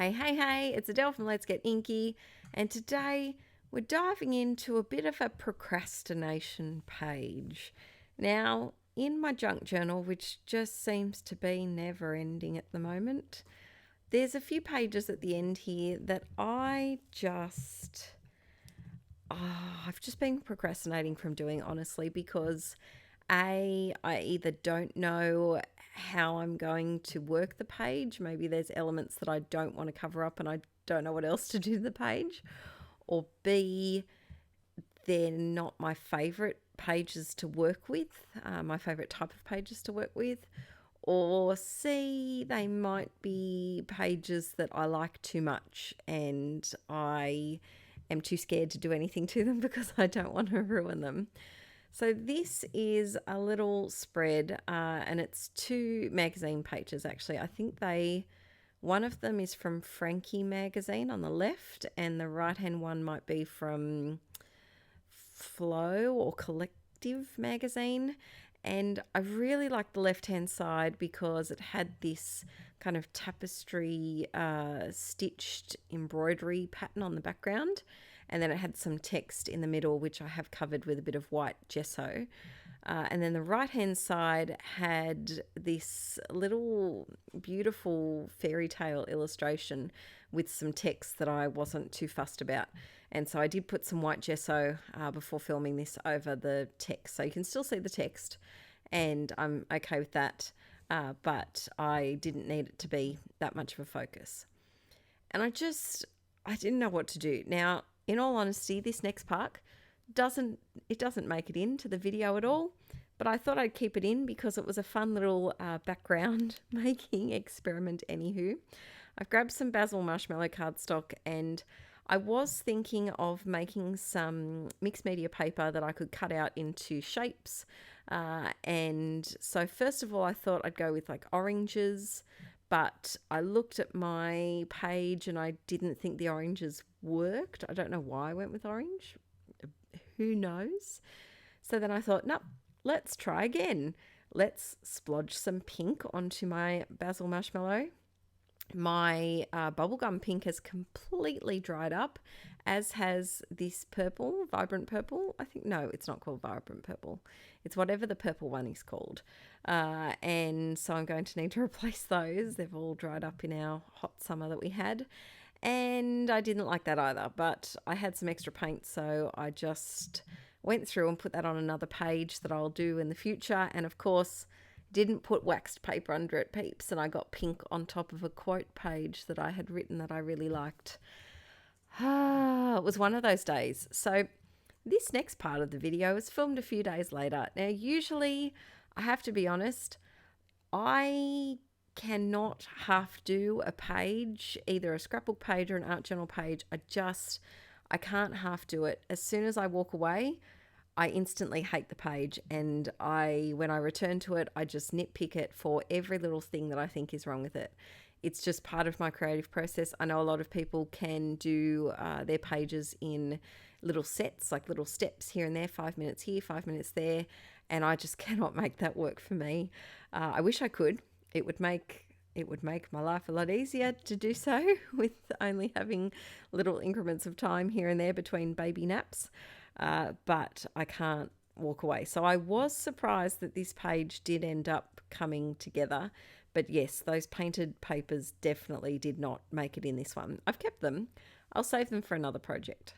Hey, it's Adele from Let's Get Inkie, and today we're diving into a bit of a procrastination page. Now, in my junk journal, which just seems to be never ending at the moment, there's a few pages at the end here that I've just been procrastinating from doing, honestly, because I either don't know how I'm going to work the page. Maybe there's elements that I don't want to cover up and I don't know what else to do to the page. Or B, they're not my favorite pages to work with, my favorite type of pages to work with. Or C, they might be pages that I like too much and I am too scared to do anything to them because I don't want to ruin them. So this is a little spread and it's two magazine pages actually. I think one of them is from Frankie magazine on the left and the right hand one might be from Flow or Collective magazine. And I really like the left hand side because it had this kind of tapestry stitched embroidery pattern on the background. And then it had some text in the middle, which I have covered with a bit of white gesso. And then the right-hand side had this little beautiful fairy tale illustration with some text that I wasn't too fussed about. And so I did put some white gesso before filming this over the text. So you can still see the text, and I'm okay with that. But I didn't need it to be that much of a focus. And I didn't know what to do. Now, in all honesty, this next part doesn't make it into the video at all, but I thought I'd keep it in because it was a fun little background making experiment anywho. I've grabbed some basil marshmallow cardstock and I was thinking of making some mixed media paper that I could cut out into shapes. And so first of all, I thought I'd go with like oranges, but I looked at my page and I didn't think the oranges worked. I don't know why I went with orange. Who knows? So then I thought, nope, let's try again. Let's splodge some pink onto my basil marshmallow. My bubblegum pink has completely dried up, as has this purple, vibrant purple. No, it's not called vibrant purple. It's whatever the purple one is called. And so I'm going to need to replace those. They've all dried up in our hot summer that we had. And I didn't like that either, but I had some extra paint, so I just went through and put that on another page that I'll do in the future. And of course, didn't put waxed paper under it, peeps, and I got pink on top of a quote page that I had written that I really liked. It was one of those days. So this next part of the video was filmed a few days later. Now, usually, I have to be honest, I cannot half do a page, either a scrapbook page or an art journal page. I can't half do it. As soon as I walk away, I instantly hate the page, and when I return to it, I just nitpick it for every little thing that I think is wrong with it. It's just part of my creative process. I know a lot of people can do their pages in little sets, like little steps here and there, 5 minutes here, 5 minutes there, and I just cannot make that work for me. I wish I could. It would make my life a lot easier to do so with only having little increments of time here and there between baby naps. But I can't walk away. So I was surprised that this page did end up coming together. But yes, those painted papers definitely did not make it in this one. I've kept them. I'll save them for another project.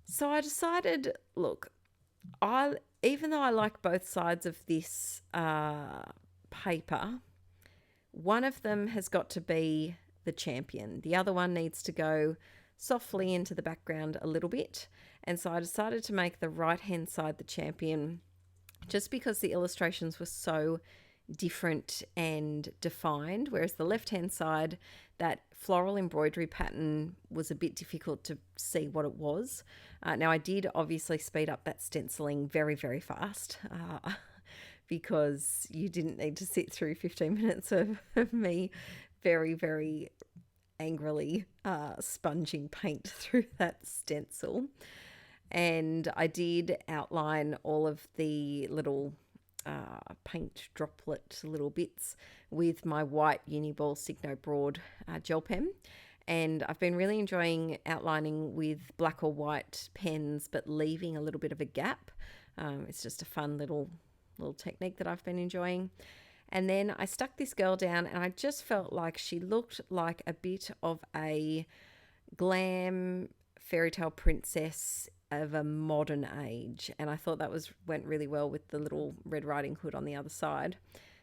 So I decided, look, even though I like both sides of this paper, one of them has got to be the champion. The other one needs to go softly into the background a little bit. And so I decided to make the right-hand side the champion just because the illustrations were so different and defined, whereas the left-hand side, that floral embroidery pattern was a bit difficult to see what it was. Now, I did obviously speed up that stenciling very, very fast because you didn't need to sit through 15 minutes of me very, very angrily sponging paint through that stencil. And I did outline all of the little paint droplet little bits with my white Uniball Signo Broad gel pen. And I've been really enjoying outlining with black or white pens, but leaving a little bit of a gap. It's just a fun little technique that I've been enjoying. And then I stuck this girl down, and I just felt like she looked like a bit of a glam fairy tale princess of a modern age. And I thought that went really well with the little Red Riding Hood on the other side.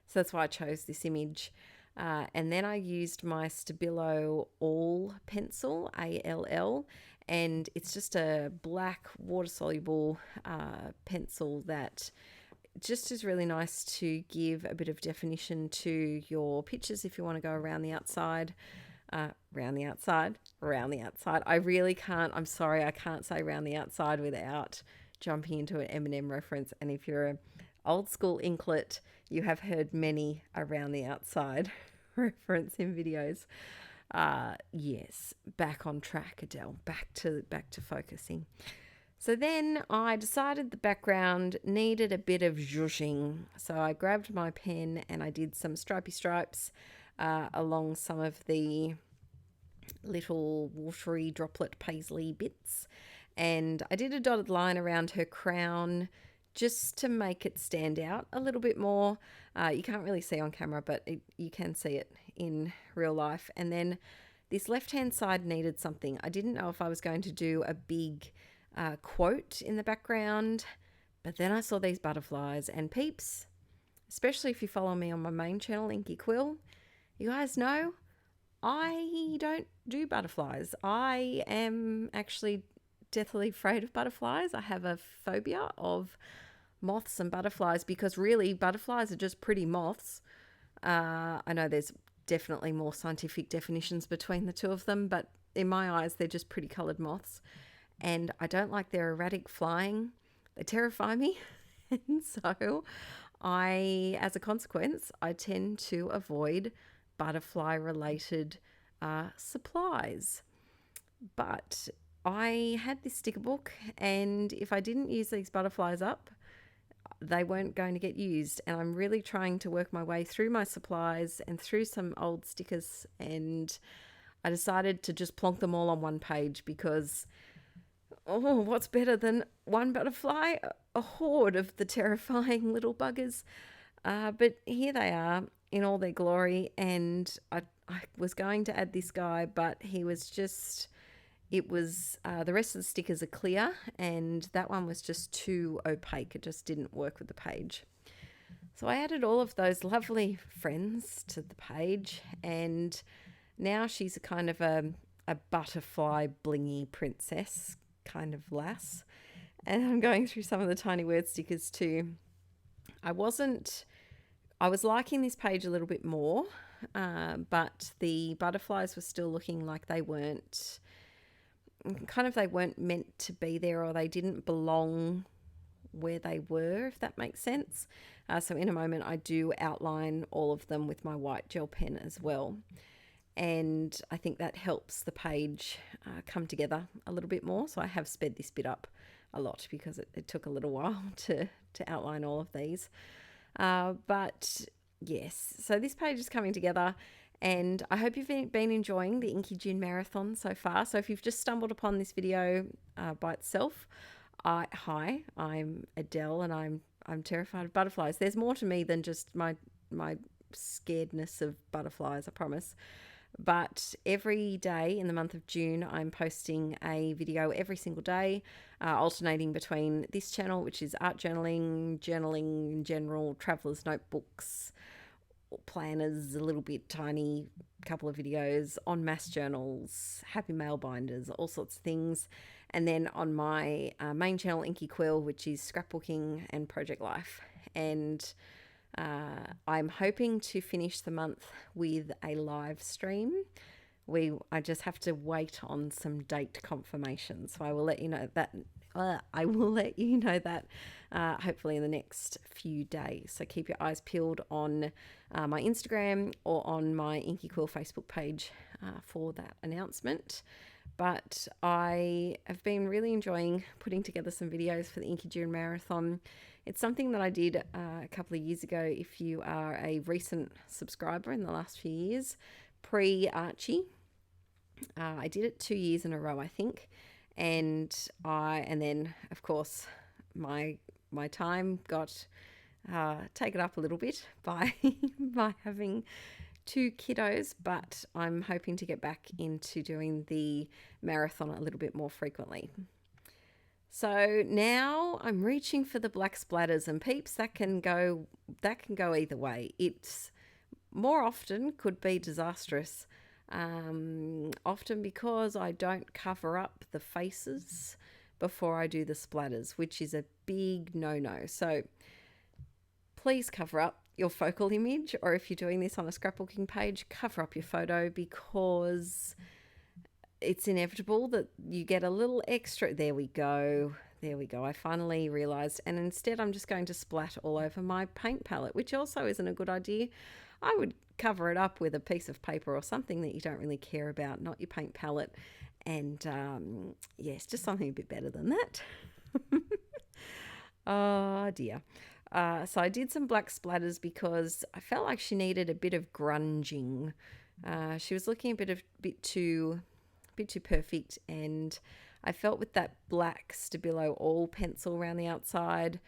So that's why I chose this image. And then I used my Stabilo All pencil, ALL, and it's just a black water-soluble pencil that just is really nice to give a bit of definition to your pictures if you want to go around the outside. Around the outside. I really can't, I'm sorry, I can't say around the outside without jumping into an Eminem reference. And if you're an old school inklet, you have heard many around the outside reference in videos. Yes, back on track, Adele. Back to focusing. So then I decided the background needed a bit of zhuzhing. So I grabbed my pen and I did some stripy stripes along some of the little watery droplet paisley bits. And I did a dotted line around her crown just to make it stand out a little bit more. You can't really see on camera, but you can see it in real life. And then this left-hand side needed something. I didn't know if I was going to do a big quote in the background, but then I saw these butterflies, and peeps, especially if you follow me on my main channel, Inkie Quill, you guys know I don't do butterflies. I am actually deathly afraid of butterflies. I have a phobia of moths and butterflies because really butterflies are just pretty moths. I know there's definitely more scientific definitions between the two of them, but in my eyes they're just pretty coloured moths, and I don't like their erratic flying. They terrify me. And so as a consequence, I tend to avoid butterfly related supplies. But I had this sticker book, and if I didn't use these butterflies up, they weren't going to get used. And I'm really trying to work my way through my supplies and through some old stickers, and I decided to just plonk them all on one page because what's better than one butterfly? A horde of the terrifying little buggers. But here they are in all their glory, and I was going to add this guy, but he was just... the rest of the stickers are clear, and that one was just too opaque. It just didn't work with the page. So I added all of those lovely friends to the page, and now she's a kind of a butterfly blingy princess kind of lass. And I'm going through some of the tiny word stickers too. I was liking this page a little bit more, but the butterflies were still looking like they weren't meant to be there, or they didn't belong where they were, if that makes sense. So in a moment I do outline all of them with my white gel pen as well, and I think that helps the page come together a little bit more. So I have sped this bit up a lot because it took a little while to outline all of these, but yes, so this page is coming together. And I hope you've been enjoying the Inkie June Marathon so far. So if you've just stumbled upon this video by itself, hi, I'm Adele, and I'm terrified of butterflies. There's more to me than just my scaredness of butterflies, I promise. But every day in the month of June, I'm posting a video every single day, alternating between this channel, which is art journaling in general, traveler's notebooks, planners, a little bit tiny couple of videos on mass journals, happy mail binders, all sorts of things. And then on my main channel, Inkie Quill, which is scrapbooking and project life. And I'm hoping to finish the month with a live stream. I just have to wait on some date confirmation, so I will let you know that. Hopefully in the next few days. So keep your eyes peeled on my Instagram or on my Inkie Quill Facebook page for that announcement. But I have been really enjoying putting together some videos for the Inkie June Marathon. It's something that I did a couple of years ago. If you are a recent subscriber in the last few years, pre-Archie, I did it 2 years in a row, I think, and then of course my time got taken up a little bit by by having 2 kiddos, but I'm hoping to get back into doing the marathon a little bit more frequently. So now I'm reaching for the black splatters, and peeps, that can go either way. It's more often could be disastrous. Often because I don't cover up the faces before I do the splatters, which is a big no-no. So please cover up your focal image, or if you're doing this on a scrapbooking page, cover up your photo, because it's inevitable that you get a little extra. There we go. I finally realized, and instead I'm just going to splat all over my paint palette, which also isn't a good idea. I would cover it up with a piece of paper or something that you don't really care about, not your paint palette. And yes, just something a bit better than that. Oh dear. So I did some black splatters because I felt like she needed a bit of grunging. She was looking a bit too perfect, and I felt with that black Stabilo all pencil around the outside,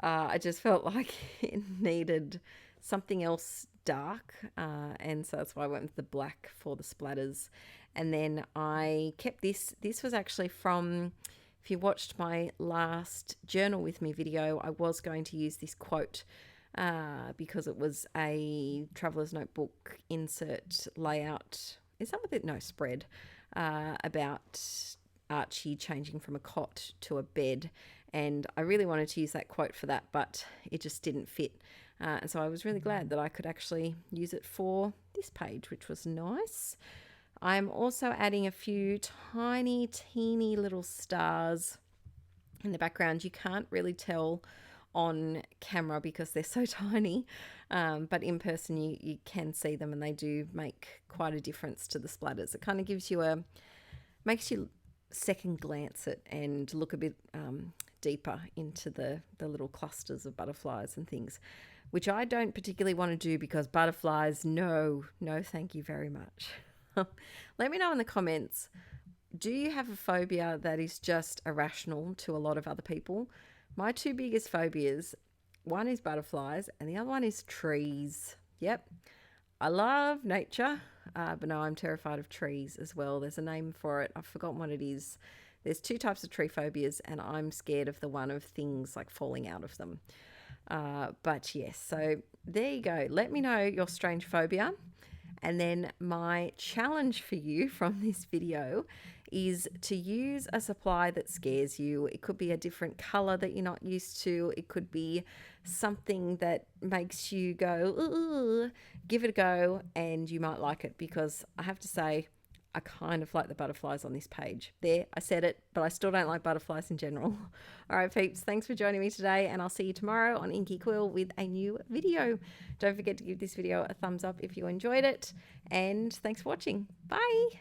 I just felt like it needed something else dark, and so that's why I went with the black for the splatters. And then I kept this. This was actually from, if you watched my last Journal With Me video, I was going to use this quote because it was a Traveler's Notebook insert layout. Is that what it? No, spread about Archie changing from a cot to a bed. And I really wanted to use that quote for that, but it just didn't fit. And so I was really glad that I could actually use it for this page, which was nice. I'm also adding a few teeny little stars in the background. You can't really tell on camera because they're so tiny, but in person you can see them, and they do make quite a difference to the splatters. It kind of gives you makes you second glance it and look a bit deeper into the little clusters of butterflies and things, which I don't particularly want to do, because butterflies, no thank you very much. Let me know in the comments, do you have a phobia that is just irrational to a lot of other people? My 2 biggest phobias, one is butterflies and the other one is trees. Yep, I love nature, but no, I'm terrified of trees as well. There's a name for it. I've forgotten what it is. There's 2 types of tree phobias, and I'm scared of the one of things like falling out of them. But yes, so there you go. Let me know your strange phobia. And then my challenge for you from this video is to use a supply that scares you. It could be a different color that you're not used to. It could be something that makes you go, ooh, give it a go, and you might like it, because I have to say, I kind of like the butterflies on this page. There, I said it, but I still don't like butterflies in general. All right, peeps, thanks for joining me today, and I'll see you tomorrow on Inkie Quill with a new video. Don't forget to give this video a thumbs up if you enjoyed it, and thanks for watching. Bye.